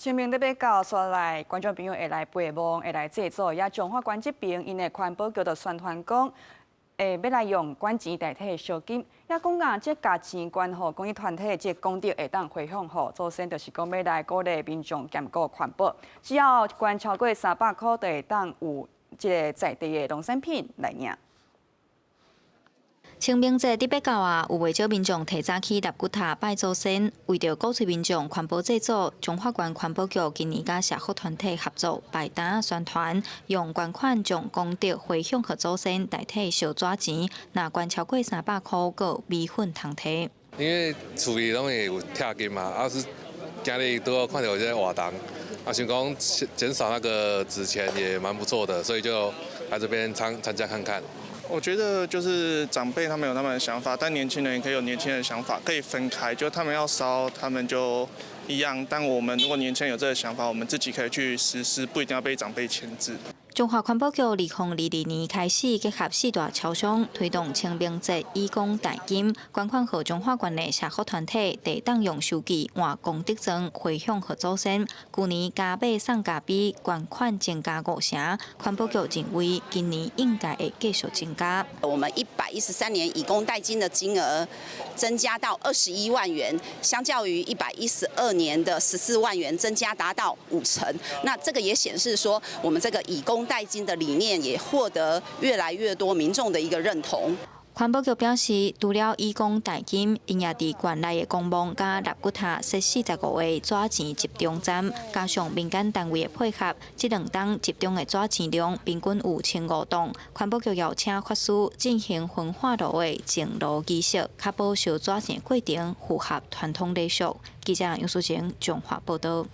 清明特别到所来，观众朋友会来陪望，会来制作。也中华关这边因的环保局的宣传讲，要来用管钱代替烧金。也讲啊，这加钱捐吼公益团体这功德会当回向吼，祖先就是讲要来鼓励民众兼顾环保。只要捐超过300块，就会当有这个在地的农产品来领。清明节伫北到啊，有袂少民众提早起立骨塔拜祖先，为着鼓吹民众环保制作，中华县环保局今年甲社福团体合作摆摊宣传，用捐款将功德回向给祖先，代替烧纸钱。若捐超过300块，个米粉通摕。因为厝里拢会有拆金嘛，是今日都要看到这些活动，想讲减少那个纸钱也蛮不错的，所以就来这边参加看看。我觉得就是长辈他们有他们的想法，但年轻人也可以有年轻人的想法，可以分开。就他们要烧，他们就一样。但我们如果年轻人有这个想法，我们自己可以去实施，不一定要被长辈牵制。中华环保局2022年开始结合4大超商，推动清明节义工代金，捐款给中华县的社福团体，得当用手机换功德证回向给祖先。去年加倍送加比，捐款增加5成。环保局认为，今年应该会继续增加。我们113年以工代金的金额增加到21万元，相较于112年的14万元，增加达到5成。那这个也显示说，我们这个以工代金的理念也获得越来越多民众的一个认同。环保局表示，除了义工代金，因也伫县内的公墓甲立骨塔设45个纸钱集中站，加上民间单位的配合，这2档集中的纸钱量平均有1500吨。环保局邀请法师进行焚化炉的净炉仪式，确保烧纸钱过程符合传统礼俗。记者杨淑晴，中华报道。